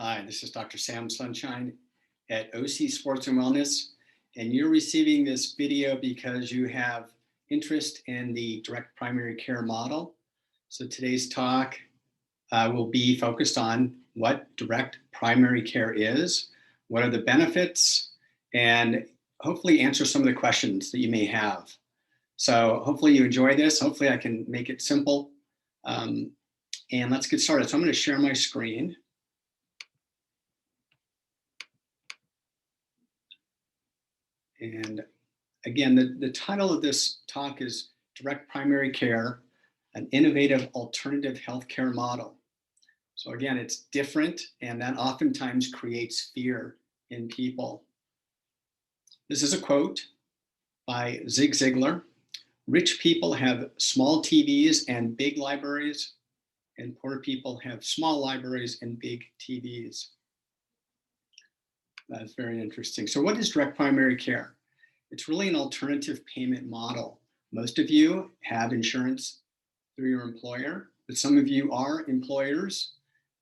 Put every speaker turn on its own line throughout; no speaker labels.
Hi, this is Dr. Sam Sunshine at OC Sports and Wellness, and you're receiving this video because you have interest in the direct primary care model. So today's talk will be focused on what direct primary care is, what are the benefits, and hopefully answer some of the questions that you may have. So hopefully you enjoy this. Hopefully I can make it simple. And let's get started. So I'm going to share my screen. And again, the title of this talk is Direct Primary Care, an Innovative Alternative Healthcare Model. So again, it's different, and that oftentimes creates fear in people. This is a quote by Zig Ziglar. Rich people have small TVs and big libraries, and poor people have small libraries and big TVs. That's very interesting. So what is direct primary care? It's really an alternative payment model. Most of you have insurance through your employer, but some of you are employers.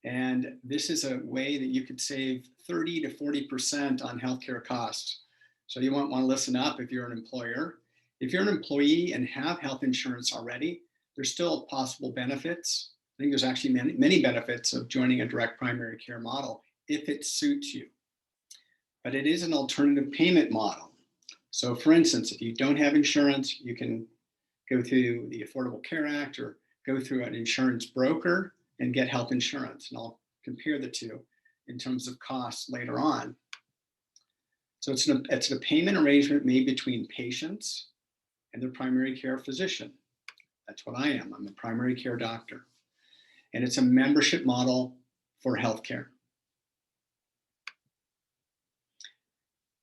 And this is a way that you could save 30 to 40% on healthcare costs. So you won't want to listen up if you're an employer. If you're an employee and have health insurance already, there's still possible benefits. I think there's actually many benefits of joining a direct primary care model if it suits you. But it is an alternative payment model. So for instance, if you don't have insurance, you can go through the Affordable Care Act or go through an insurance broker and get health insurance. And I'll compare the two in terms of costs later on. So it's a payment arrangement made between patients and their primary care physician. That's what I am. I'm a primary care doctor. And it's a membership model for healthcare.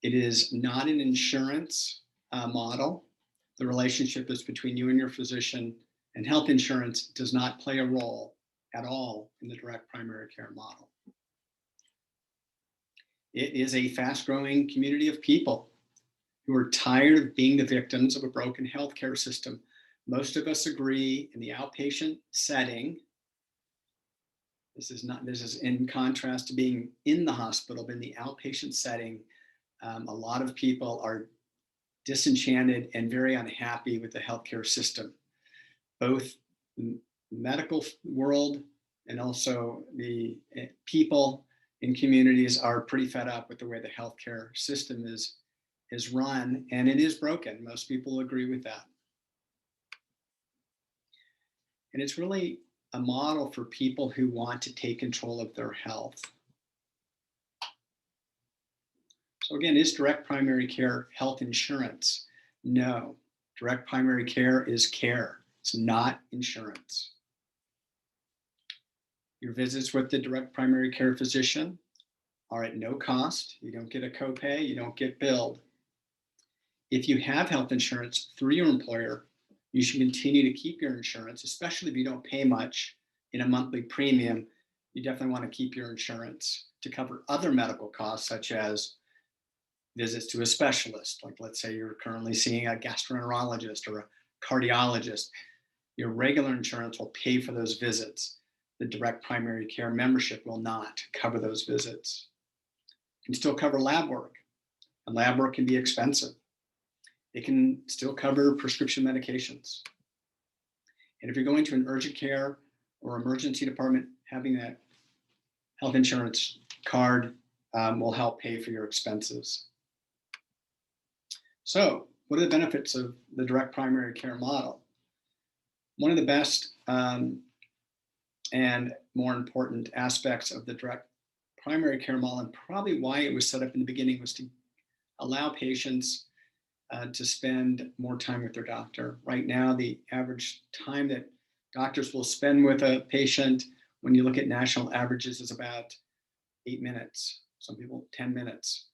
It is not an insurance model. The relationship is between you and your physician, and health insurance does not play a role at all in the direct primary care model. It is a fast-growing community of people who are tired of being the victims of a broken healthcare system. Most of us agree in the outpatient setting, this is in contrast to being in the hospital, but in the outpatient setting, a lot of people are disenchanted and very unhappy with the healthcare system. Both the medical world and also the people in communities are pretty fed up with the way the healthcare system is run, and it is broken. Most people agree with that. And it's really a model for people who want to take control of their health. So again, is direct primary care health insurance? No, direct primary care is care. It's not insurance. Your visits with the direct primary care physician are at no cost. You don't get a copay, you don't get billed. If you have health insurance through your employer, you should continue to keep your insurance, especially if you don't pay much in a monthly premium. You definitely want to keep your insurance to cover other medical costs, such as visits to a specialist. Like let's say you're currently seeing a gastroenterologist or a cardiologist. Your regular insurance will pay for those visits. The direct primary care membership will not cover those visits. You can still cover lab work, and lab work can be expensive. It can still cover prescription medications. And if you're going to an urgent care or emergency department, having that health insurance card will help pay for your expenses. So what are the benefits of the direct primary care model? One of the best and more important aspects of the direct primary care model, and probably why it was set up in the beginning, was to allow patients to spend more time with their doctor. Right now, the average time that doctors will spend with a patient, when you look at national averages, is about 8 minutes. Some people 10 minutes.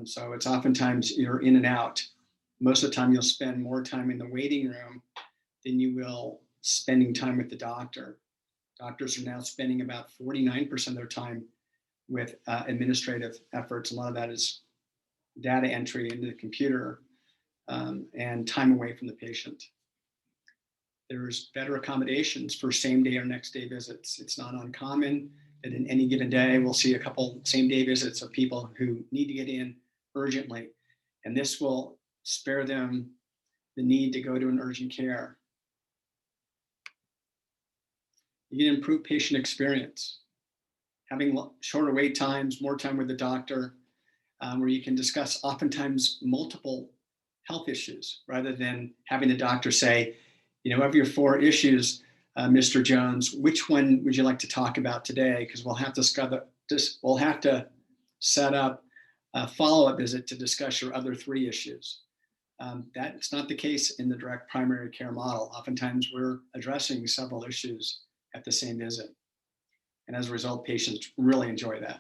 So it's oftentimes you're in and out. Most of the time you'll spend more time in the waiting room than you will spending time with the doctor. Doctors are now spending about 49% of their time with administrative efforts. A lot of that is data entry into the computer and time away from the patient. There's better accommodations for same day or next day visits. It's not uncommon that in any given day, we'll see a couple same-day visits of people who need to get in urgently. And this will spare them the need to go to an urgent care. You can improve patient experience, having shorter wait times, more time with the doctor, where you can discuss oftentimes multiple health issues rather than having the doctor say, of your 4 issues, Mr. Jones, which one would you like to talk about today? Because we'll have to set up a follow-up visit to discuss your other 3 issues. That's not the case in the direct primary care model. Oftentimes we're addressing several issues at the same visit. And as a result, patients really enjoy that.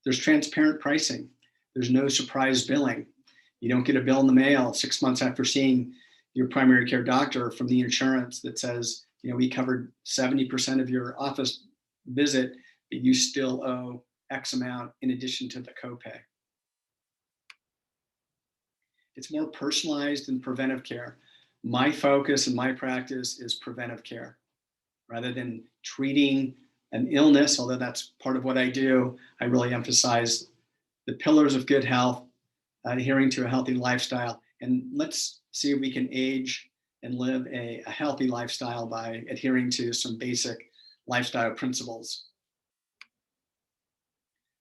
There's transparent pricing. There's no surprise billing. You don't get a bill in the mail 6 months after seeing your primary care doctor from the insurance that says, we covered 70% of your office visit, but you still owe X amount in addition to the copay. It's more personalized than preventive care. My focus and my practice is preventive care. Rather than treating an illness, although that's part of what I do, I really emphasize the pillars of good health, adhering to a healthy lifestyle, and let's see if we can age and live a healthy lifestyle by adhering to some basic lifestyle principles.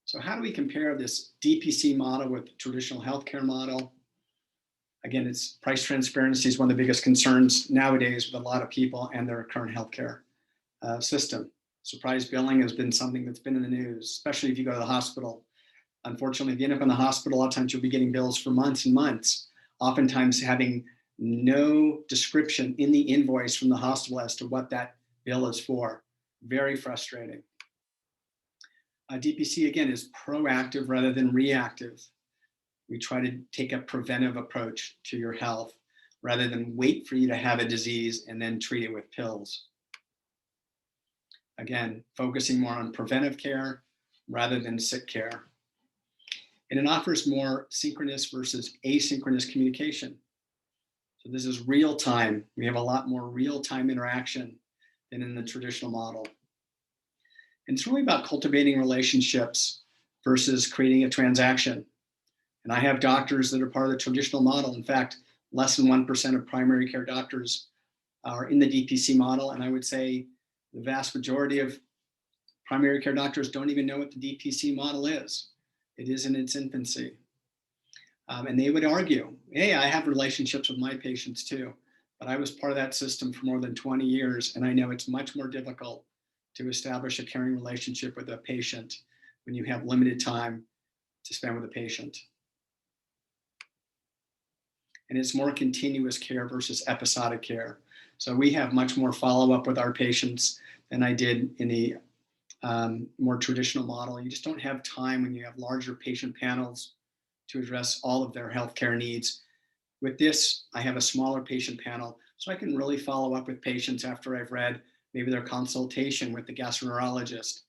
So how do we compare this DPC model with the traditional healthcare model? Again, it's price transparency is one of the biggest concerns nowadays with a lot of people and their current healthcare system. Surprise billing has been something that's been in the news, especially if you go to the hospital. Unfortunately, if you end up in the hospital, a lot of times you'll be getting bills for months and months, oftentimes having no description in the invoice from the hospital as to what that bill is for. Very frustrating. DPC, again, is proactive rather than reactive. We try to take a preventive approach to your health rather than wait for you to have a disease and then treat it with pills. Again, focusing more on preventive care rather than sick care. And it offers more synchronous versus asynchronous communication. So this is real time. We have a lot more real-time interaction than in the traditional model. And it's really about cultivating relationships versus creating a transaction. And I have doctors that are part of the traditional model. In fact, less than 1% of primary care doctors are in the DPC model. And I would say the vast majority of primary care doctors don't even know what the DPC model is. It is in its infancy. And they would argue, hey, I have relationships with my patients too, but I was part of that system for more than 20 years. And I know it's much more difficult to establish a caring relationship with a patient when you have limited time to spend with a patient. And it's more continuous care versus episodic care. So we have much more follow-up with our patients than I did in the more traditional model. You just don't have time when you have larger patient panels to address all of their healthcare needs. With this, I have a smaller patient panel, so I can really follow up with patients after I've read maybe their consultation with the gastroenterologist,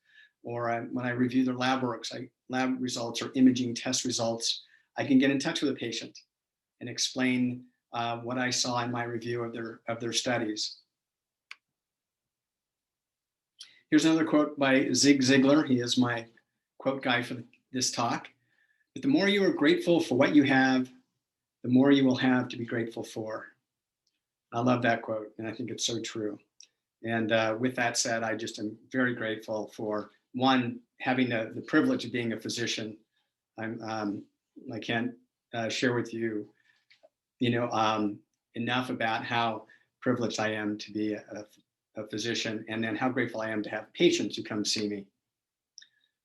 or when I review their lab results or imaging test results, I can get in touch with a patient and explain what I saw in my review of their studies. Here's another quote by Zig Ziglar. He is my quote guy for this talk. But the more you are grateful for what you have, the more you will have to be grateful for. I love that quote, and I think it's so true. And with that said, I just am very grateful for, one, having the privilege of being a physician. I can't share with you, enough about how privileged I am to be a physician, and then how grateful I am to have patients who come see me.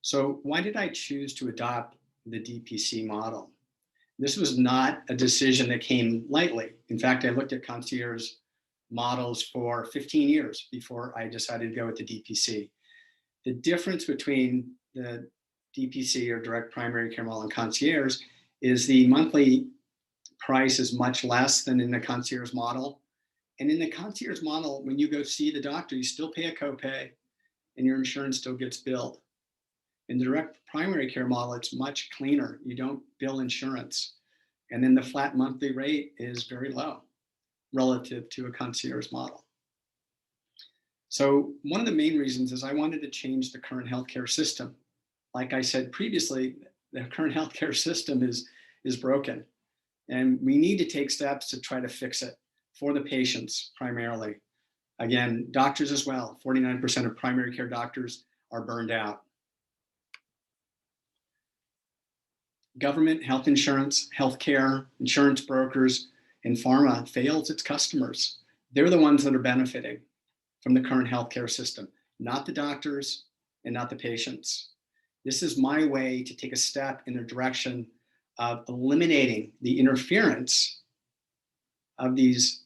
So why did I choose to adopt the DPC model? This was not a decision that came lightly. In fact, I looked at concierge models for 15 years before I decided to go with the DPC. The difference between the DPC, or direct primary care model, and concierge is the monthly price is much less than in the concierge model. And in the concierge model, when you go see the doctor, you still pay a copay and your insurance still gets billed. In the direct primary care model, it's much cleaner. You don't bill insurance. And then the flat monthly rate is very low relative to a concierge model. So one of the main reasons is I wanted to change the current healthcare system. Like I said previously, the current healthcare system is broken, and we need to take steps to try to fix it for the patients primarily. Again, doctors as well. 49% of primary care doctors are burned out. Government, health insurance, healthcare, insurance brokers, and pharma fails its customers. They're the ones that are benefiting from the current healthcare system, not the doctors and not the patients. This is my way to take a step in the direction of eliminating the interference of these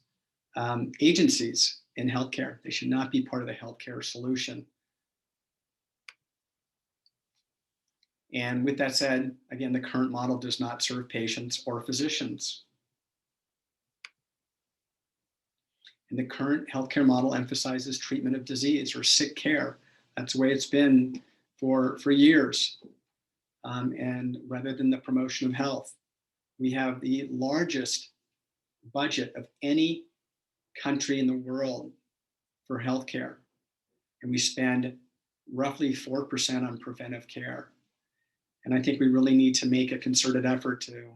agencies in healthcare. They should not be part of the healthcare solution. And with that said, again, the current model does not serve patients or physicians. And the current healthcare model emphasizes treatment of disease or sick care. That's the way it's been for years. And rather than the promotion of health, we have the largest budget of any country in the world for healthcare. And we spend roughly 4% on preventive care. And I think we really need to make a concerted effort to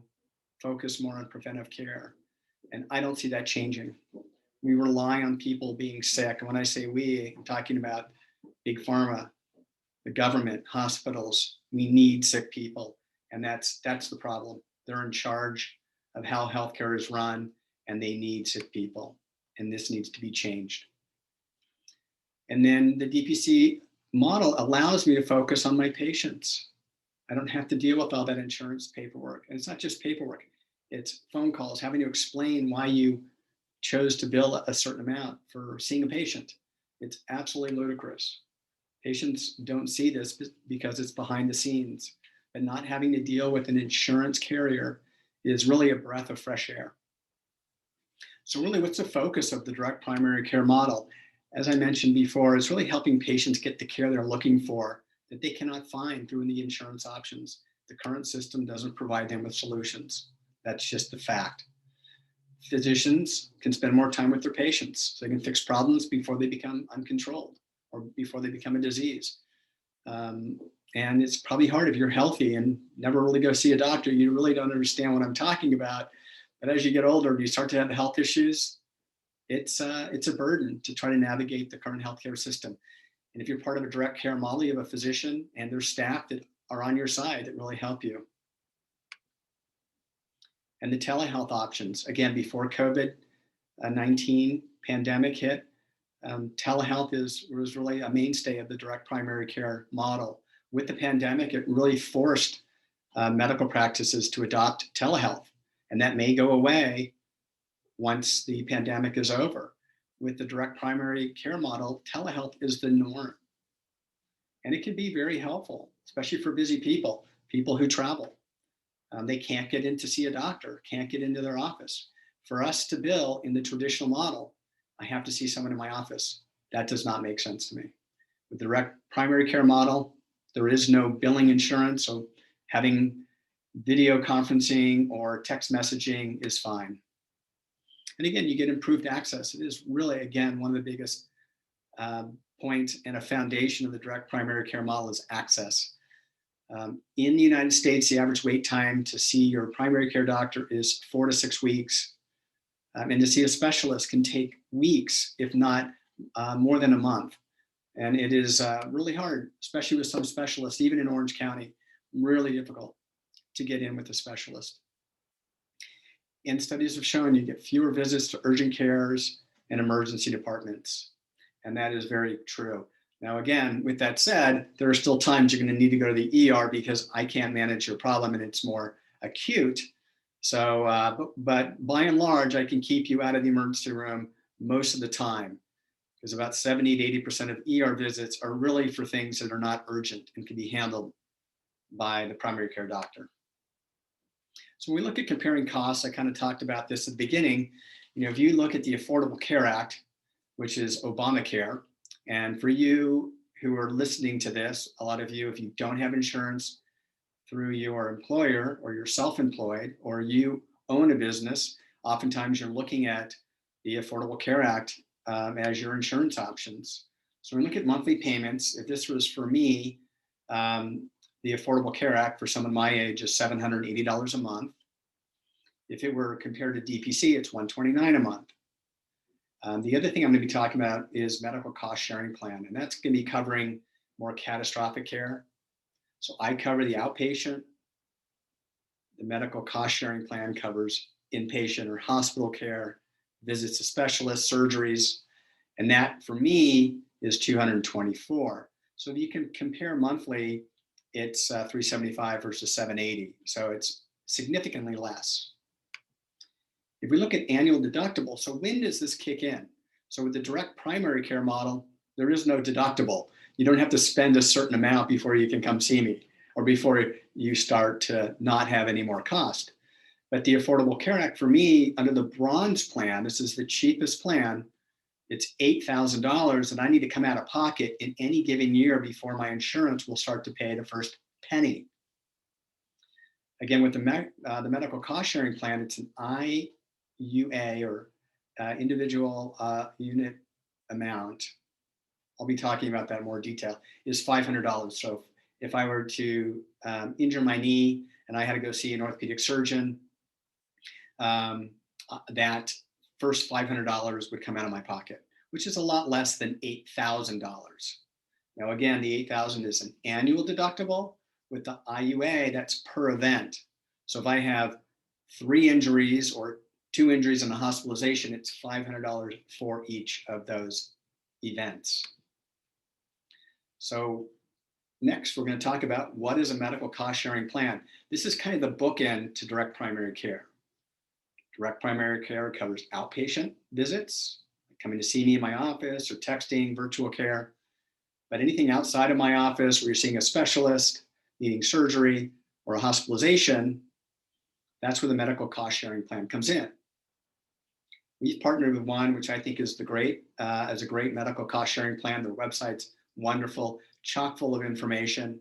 focus more on preventive care. And I don't see that changing. We rely on people being sick. And when I say we, I'm talking about big pharma, the government, hospitals. We need sick people. And that's the problem. They're in charge of how healthcare is run, and they need sick people. And this needs to be changed. And then the DPC model allows me to focus on my patients. I don't have to deal with all that insurance paperwork. And it's not just paperwork. It's phone calls, having to explain why you chose to bill a certain amount for seeing a patient. It's absolutely ludicrous. Patients don't see this because it's behind the scenes. But not having to deal with an insurance carrier is really a breath of fresh air. So really, what's the focus of the direct primary care model? As I mentioned before, it's really helping patients get the care they're looking for that they cannot find through the insurance options. The current system doesn't provide them with solutions. That's just the fact. Physicians can spend more time with their patients so they can fix problems before they become uncontrolled or before they become a disease. And it's probably hard if you're healthy and never really go see a doctor. You really don't understand what I'm talking about. But as you get older and you start to have health issues, it's a burden to try to navigate the current healthcare system. And if you're part of a direct care model, you have a physician and their staff that are on your side that really help you. And the telehealth options, again, before COVID-19 pandemic hit, telehealth was really a mainstay of the direct primary care model. With the pandemic, it really forced medical practices to adopt telehealth, and that may go away once the pandemic is over. With the direct primary care model, telehealth is the norm. And it can be very helpful, especially for busy people who travel. They can't get in to see a doctor, can't get into their office. For us to bill in the traditional model, I have to see someone in my office. That does not make sense to me. With the direct primary care model, there is no billing insurance, so having video conferencing or text messaging is fine. And again, you get improved access. It is really, again, one of the biggest points and a foundation of the direct primary care model is access. In the United States, the average wait time to see your primary care doctor is 4 to 6 weeks. And to see a specialist can take weeks, if not more than a month. And it is really hard, especially with some specialists, even in Orange County, really difficult to get in with a specialist. And studies have shown you get fewer visits to urgent cares and emergency departments. And that is very true. Now, again, with that said, there are still times you're going to need to go to the ER because I can't manage your problem and it's more acute. So, but by and large, I can keep you out of the emergency room most of the time, because about 70 to 80% of ER visits are really for things that are not urgent and can be handled by the primary care doctor. So when we look at comparing costs, I kind of talked about this at the beginning. If you look at the Affordable Care Act, which is Obamacare, and for you who are listening to this, a lot of you, if you don't have insurance through your employer or you're self-employed or you own a business, oftentimes you're looking at the Affordable Care Act as your insurance options. So when we look at monthly payments, if this was for me, the Affordable Care Act for someone my age is $780 a month. If it were compared to DPC, it's $129 a month. The other thing I'm going to be talking about is medical cost sharing plan, and that's going to be covering more catastrophic care. So I cover the outpatient. The medical cost sharing plan covers inpatient or hospital care, visits to specialists, surgeries, and that for me is $224. So if you can compare monthly, it's $375 versus $780. So it's significantly less. If we look at annual deductible, so when does this kick in? So with the direct primary care model, there is no deductible. You don't have to spend a certain amount before you can come see me or before you start to not have any more cost. But the Affordable Care Act for me, under the bronze plan, this is the cheapest plan, it's $8,000 and I need to come out of pocket in any given year before my insurance will start to pay the first penny. Again, with the medical cost sharing plan, it's an IUA or individual unit amount. I'll be talking about that in more detail, is $500. So if I were to injure my knee and I had to go see an orthopedic surgeon, that first $500 would come out of my pocket, which is a lot less than $8,000. Now, again, the $8,000 is an annual deductible. With the IUA, that's per event. So if I have 3 injuries or 2 injuries and a hospitalization, it's $500 for each of those events. So next, we're going to talk about what is a medical cost sharing plan. This is kind of the bookend to direct primary care. Direct primary care covers outpatient visits, coming to see me in my office or texting, virtual care. But anything outside of my office where you're seeing a specialist, needing surgery, or a hospitalization, that's where the medical cost sharing plan comes in. We've partnered with one, which I think is a great medical cost sharing plan. Their website's wonderful, chock full of information.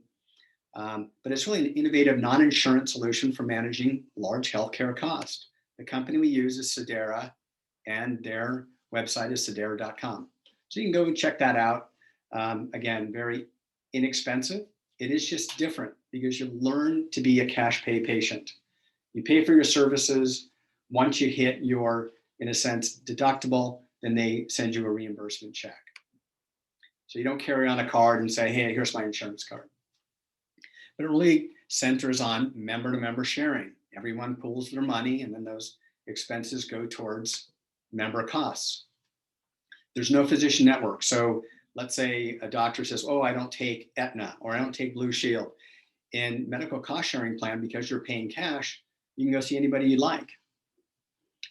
But it's really an innovative non-insurance solution for managing large healthcare costs. The company we use is Sedera, and their website is sedera.com. So you can go and check that out. Again, very inexpensive. It is just different because you learn to be a cash pay patient. You pay for your services. Once you hit your, in a sense, deductible, then they send you a reimbursement check. So you don't carry on a card and say, hey, here's my insurance card. But it really centers on member-to-member sharing. Everyone pools their money, and then those expenses go towards member costs. There's no physician network. So let's say a doctor says, oh, I don't take Aetna or I don't take Blue Shield. In medical cost sharing plan, because you're paying cash, you can go see anybody you like.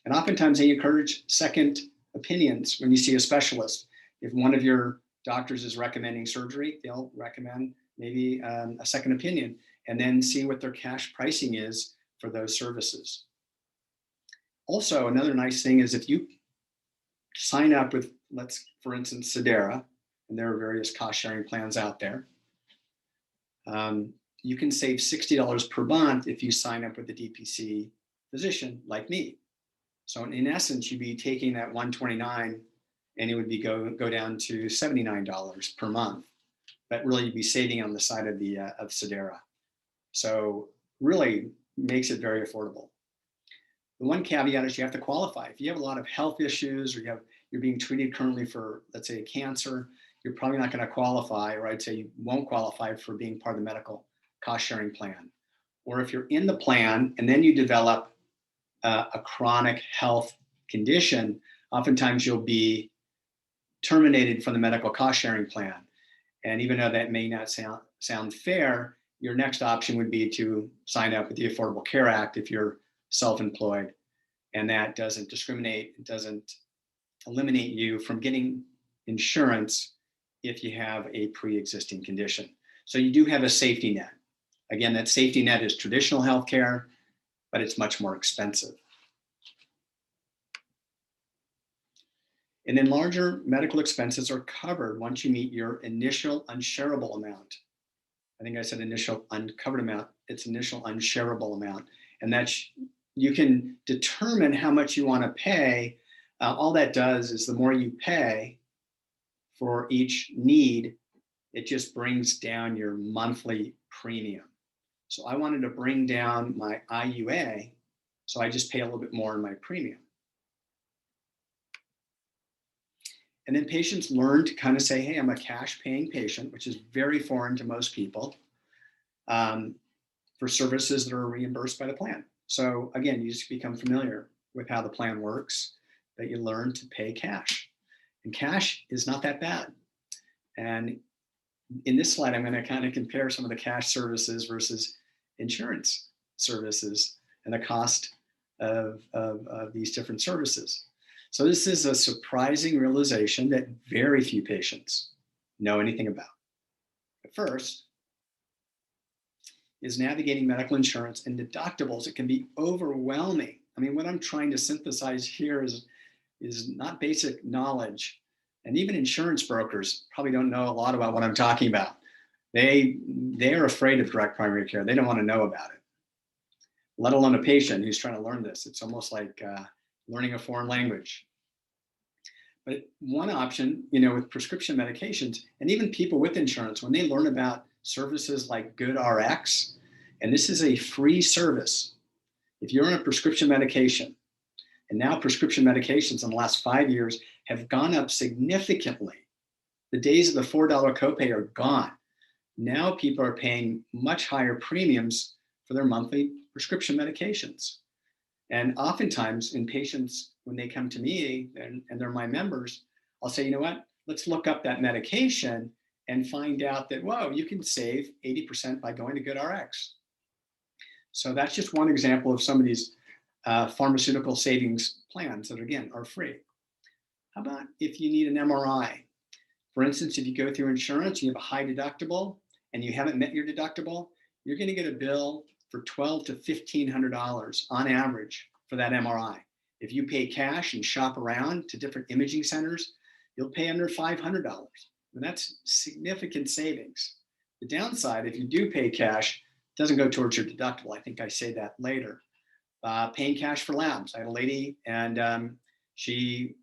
And oftentimes they encourage second opinions when you see a specialist. If one of your doctors is recommending surgery, they'll recommend maybe a second opinion and then see what their cash pricing is for those services. Also, another nice thing is if you sign up with, for instance, Sedera, and there are various cost sharing plans out there, you can save $60 per month if you sign up with a DPC physician like me. So in essence, you'd be taking that $129 and it would be go down to $79 per month. But really, you'd be saving on the side of the of Sedera. So really makes it very affordable. The one caveat is you have to qualify. If you have a lot of health issues or you're being treated currently for, let's say, cancer, you're probably not going to qualify, or I'd say you won't qualify for being part of the medical cost sharing plan. Or if you're in the plan and then you develop a chronic health condition, oftentimes you'll be terminated from the medical cost sharing plan. And even though that may not sound fair, your next option would be to sign up with the Affordable Care Act if you're self-employed. And that doesn't discriminate, it doesn't eliminate you from getting insurance if you have a pre-existing condition. So you do have a safety net. Again, that safety net is traditional healthcare, but it's much more expensive. And then larger medical expenses are covered once you meet your initial unshareable amount. I think I said initial uncovered amount, it's initial unshareable amount. And that's, you can determine how much you want to pay. All that does is the more you pay for each need, it just brings down your monthly premium. So I wanted to bring down my IUA, so I just pay a little bit more in my premium. And then patients learn to kind of say, hey, I'm a cash paying patient, which is very foreign to most people, for services that are reimbursed by the plan. So again, you just become familiar with how the plan works, that you learn to pay cash. And cash is not that bad. And in this slide, I'm going to kind of compare some of the cash services versus insurance services and the cost of these different services. So this is a surprising realization that very few patients know anything about. The first is navigating medical insurance and deductibles. It can be overwhelming. I mean, what I'm trying to synthesize here is not basic knowledge. And even insurance brokers probably don't know a lot about what I'm talking about. They are afraid of direct primary care. They don't want to know about it, let alone a patient who's trying to learn this. It's almost like learning a foreign language. But one option, with prescription medications, and even people with insurance, when they learn about services like GoodRx, and this is a free service. If you're on a prescription medication, and now prescription medications in the last 5 years have gone up significantly. The days of the $4 copay are gone. Now people are paying much higher premiums for their monthly prescription medications. And oftentimes in patients, when they come to me and they're my members, I'll say, you know what, let's look up that medication and find out that, whoa, you can save 80% by going to GoodRx. So that's just one example of some of these pharmaceutical savings plans that, again, are free. How about if you need an MRI? For instance, if you go through insurance, you have a high deductible and you haven't met your deductible, you're going to get a bill for $1,200 to $1,500 on average for that MRI. If you pay cash and shop around to different imaging centers, you'll pay under $500. And that's significant savings. The downside, if you do pay cash, it doesn't go towards your deductible. I think I say that later. Paying cash for labs. I had a lady, and we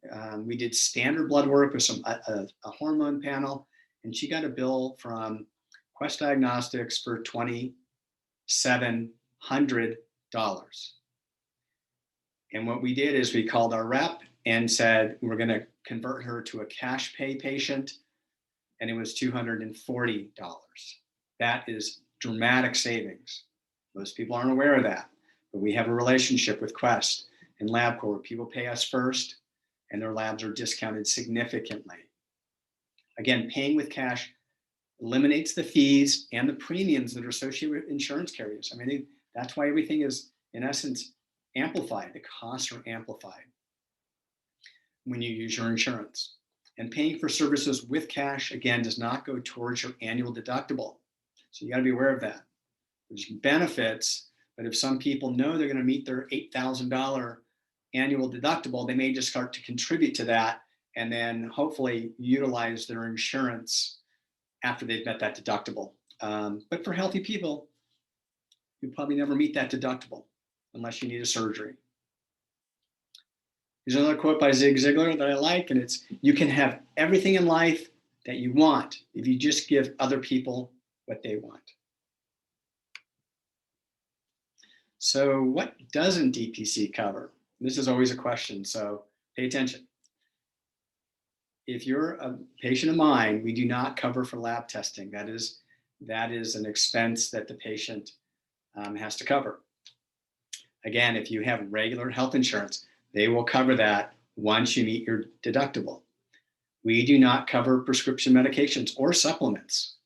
did standard blood work with a hormone panel, and she got a bill from Quest Diagnostics for $2,700. And what we did is we called our rep and said, we're going to convert her to a cash pay patient, and it was $240. That is dramatic savings. Most people aren't aware of that, but we have a relationship with Quest and LabCorp where people pay us first and their labs are discounted significantly. Again, paying with cash eliminates the fees and the premiums that are associated with insurance carriers. I mean, that's why everything is, in essence, amplified. The costs are amplified when you use your insurance. And paying for services with cash, again, does not go towards your annual deductible. So you got to be aware of that. There's benefits, but if some people know they're going to meet their $8,000 annual deductible, they may just start to contribute to that and then hopefully utilize their insurance after they've met that deductible. But for healthy people, you probably never meet that deductible unless you need a surgery. Here's another quote by Zig Ziglar that I like, and it's, you can have everything in life that you want if you just give other people what they want. So what doesn't DPC cover? This is always a question, so pay attention. If you're a patient of mine, we do not cover for lab testing. That is an expense that the patient has to cover. Again, if you have regular health insurance, they will cover that once you meet your deductible. We do not cover prescription medications or supplements.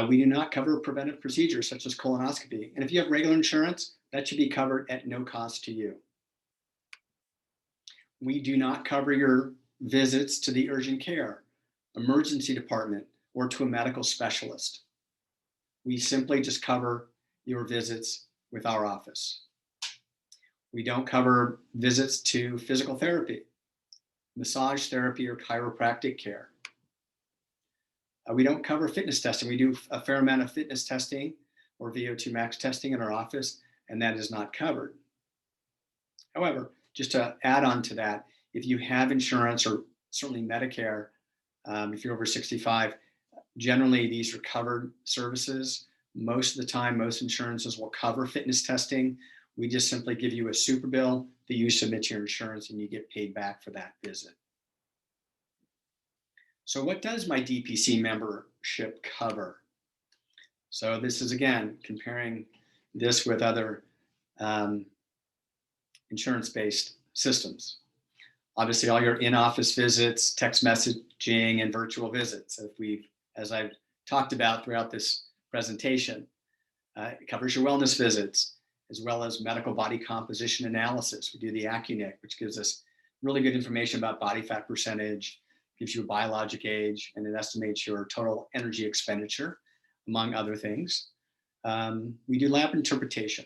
We do not cover preventive procedures such as colonoscopy. And if you have regular insurance, that should be covered at no cost to you. We do not cover your visits to the urgent care, emergency department, or to a medical specialist. We simply just cover your visits with our office. We don't cover visits to physical therapy, massage therapy, or chiropractic care. We don't cover fitness testing. We do a fair amount of fitness testing or VO2 max testing in our office, and that is not covered. However, just to add on to that, if you have insurance, or certainly Medicare, if you're over 65, generally these are covered services. Most of the time, most insurances will cover fitness testing. We just simply give you a super bill that you submit to your insurance and you get paid back for that visit. So what does my DPC membership cover? So this is, again, comparing this with other insurance-based systems. Obviously, all your in-office visits, text messaging, and virtual visits. As I've talked about throughout this presentation, it covers your wellness visits, as well as medical body composition analysis. We do the ACUNIC, which gives us really good information about body fat percentage, gives you a biologic age, and it estimates your total energy expenditure, among other things. We do lab interpretation,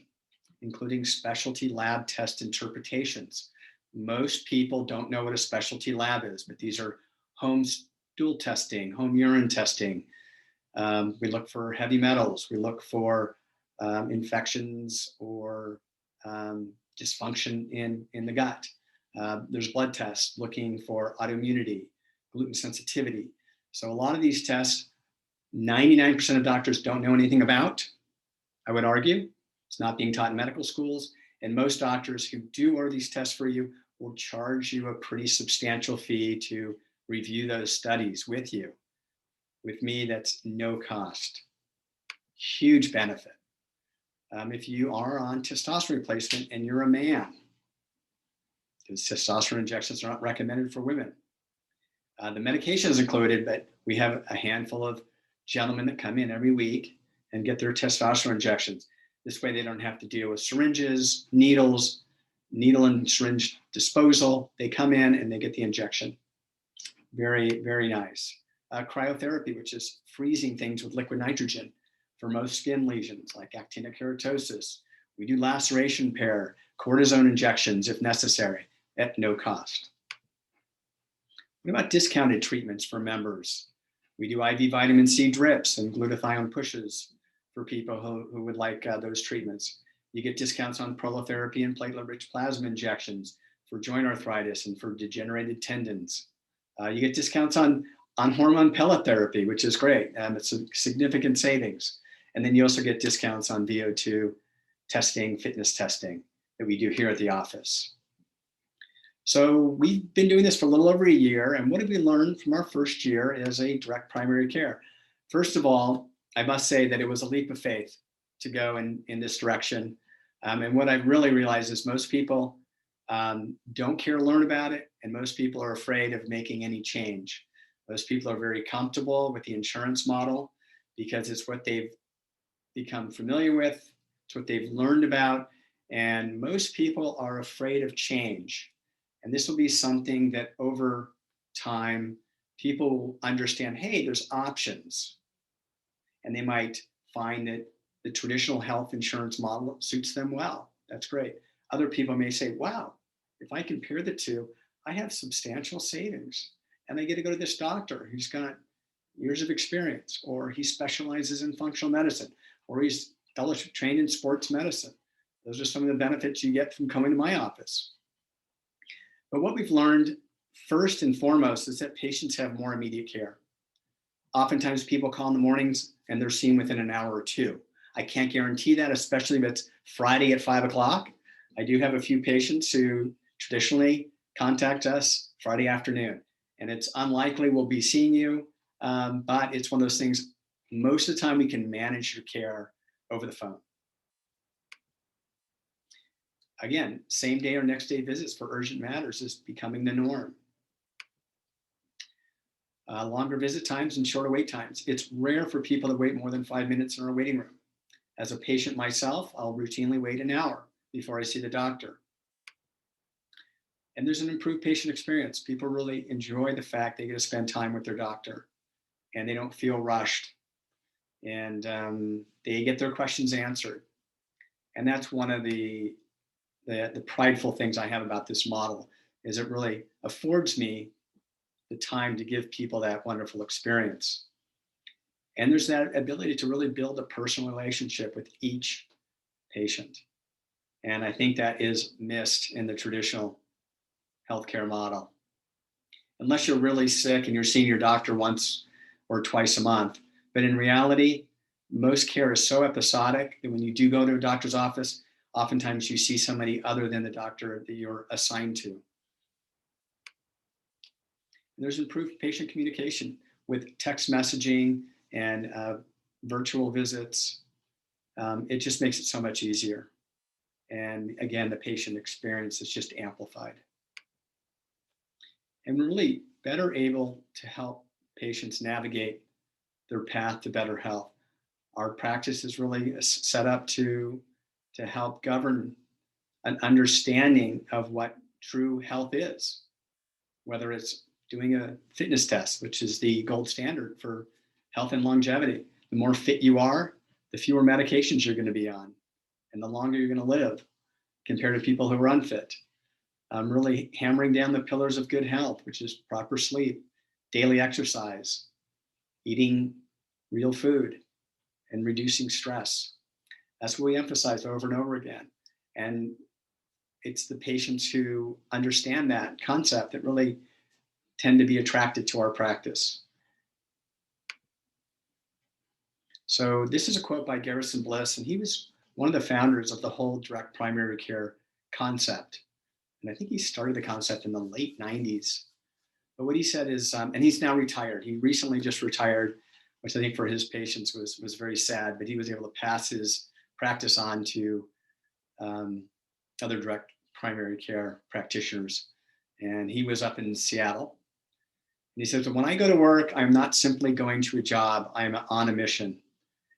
including specialty lab test interpretations. Most people don't know what a specialty lab is, but these are home stool testing, home urine testing. We look for heavy metals. We look for infections or dysfunction in the gut. There's blood tests looking for autoimmunity, gluten sensitivity. So a lot of these tests, 99% of doctors don't know anything about, I would argue. It's not being taught in medical schools. And most doctors who do order these tests for you will charge you a pretty substantial fee to review those studies with you. With me, that's no cost. Huge benefit. If you are on testosterone replacement and you're a man, because testosterone injections are not recommended for women. The medication is included, but we have a handful of gentlemen that come in every week and get their testosterone injections. This way they don't have to deal with syringes, needles, needle and syringe disposal. They come in and they get the injection. Very, very nice. Cryotherapy, which is freezing things with liquid nitrogen for most skin lesions like actinic keratosis. We do laceration repair, cortisone injections if necessary at no cost. What about discounted treatments for members? We do IV vitamin C drips and glutathione pushes for people who would like those treatments. You get discounts on prolotherapy and platelet-rich plasma injections for joint arthritis and for degenerated tendons. You get discounts on hormone pellet therapy, which is great. It's a significant savings. And then you also get discounts on VO2 testing, fitness testing that we do here at the office. So we've been doing this for a little over a year. And what have we learned from our first year as a direct primary care? First of all, I must say that it was a leap of faith to go in this direction. And what I've really realized is most people don't care to learn about it. And most people are afraid of making any change. Most people are very comfortable with the insurance model because it's what they've become familiar with. It's what they've learned about. And most people are afraid of change. And this will be something that over time, people understand, hey, there's options. And they might find that the traditional health insurance model suits them well. That's great. Other people may say, wow, if I compare the two, I have substantial savings. And I get to go to this doctor who's got years of experience, or he specializes in functional medicine, or he's fellowship trained in sports medicine. Those are some of the benefits you get from coming to my office. But what we've learned first and foremost is that patients have more immediate care. Oftentimes people call in the mornings and they're seen within an hour or two. I can't guarantee that, especially if it's Friday at 5 o'clock. I do have a few patients who traditionally contact us Friday afternoon, and it's unlikely we'll be seeing you, but it's one of those things, most of the time we can manage your care over the phone. Again, same day or next day visits for urgent matters is becoming the norm. Longer visit times and shorter wait times. It's rare for people to wait more than 5 minutes in our waiting room. As a patient myself, I'll routinely wait an hour before I see the doctor. And there's an improved patient experience. People really enjoy the fact they get to spend time with their doctor and they don't feel rushed, and they get their questions answered. And that's one of the prideful things I have about this model, is it really affords me the time to give people that wonderful experience. And there's that ability to really build a personal relationship with each patient. And I think that is missed in the traditional healthcare model. Unless you're really sick and you're seeing your doctor once or twice a month. But in reality, most care is so episodic that when you do go to a doctor's office, oftentimes you see somebody other than the doctor that you're assigned to. And there's improved patient communication with text messaging and virtual visits. It just makes it so much easier. And again, the patient experience is just amplified. And we're really better able to help patients navigate their path to better health. Our practice is really set up to help govern an understanding of what true health is, whether it's doing a fitness test, which is the gold standard for health and longevity. The more fit you are, the fewer medications you're going to be on, and the longer you're going to live compared to people who are unfit. Really hammering down the pillars of good health, which is proper sleep, daily exercise, eating real food, and reducing stress. That's what we emphasize over and over again. And it's the patients who understand that concept that really tend to be attracted to our practice. So this is a quote by Garrison Bliss, and he was one of the founders of the whole direct primary care concept. And I think he started the concept in the late 90s. But what he said is, and he's now retired. He recently just retired, which I think for his patients was very sad, but he was able to pass his practice on to other direct primary care practitioners. And he was up in Seattle. And he says, when I go to work, I'm not simply going to a job, I'm on a mission.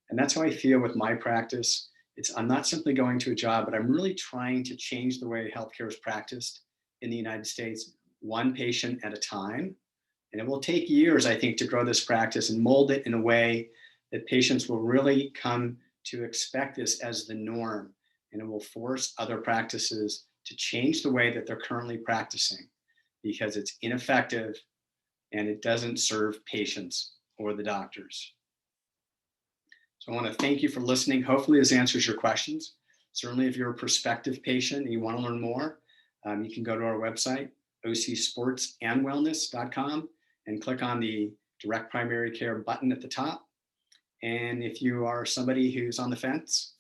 And that's how I feel with my practice. I'm not simply going to a job, but I'm really trying to change the way healthcare is practiced in the United States, one patient at a time. And it will take years, I think, to grow this practice and mold it in a way that patients will really come to expect this as the norm. And it will force other practices to change the way that they're currently practicing, because it's ineffective and it doesn't serve patients or the doctors. So I want to thank you for listening. Hopefully this answers your questions. Certainly if you're a prospective patient and you want to learn more, you can go to our website, ocsportsandwellness.com, and click on the direct primary care button at the top. And if you are somebody who's on the fence,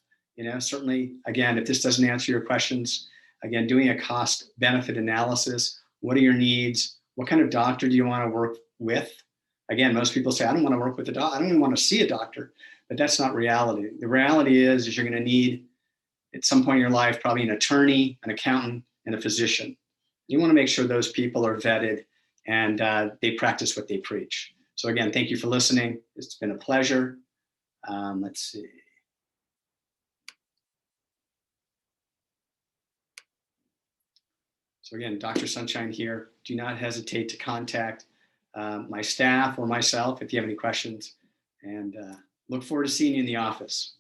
certainly, again, if this doesn't answer your questions, again, doing a cost benefit analysis, what are your needs? What kind of doctor do you want to work with? Again, most people say, I don't want to work with a doctor. I don't even want to see a doctor, but that's not reality. The reality is you're going to need, at some point in your life, probably an attorney, an accountant, and a physician. You want to make sure those people are vetted and they practice what they preach. So again, thank you for listening. It's been a pleasure. Let's see. So again, Dr. Sunshine here. Do not hesitate to contact my staff or myself if you have any questions, and look forward to seeing you in the office.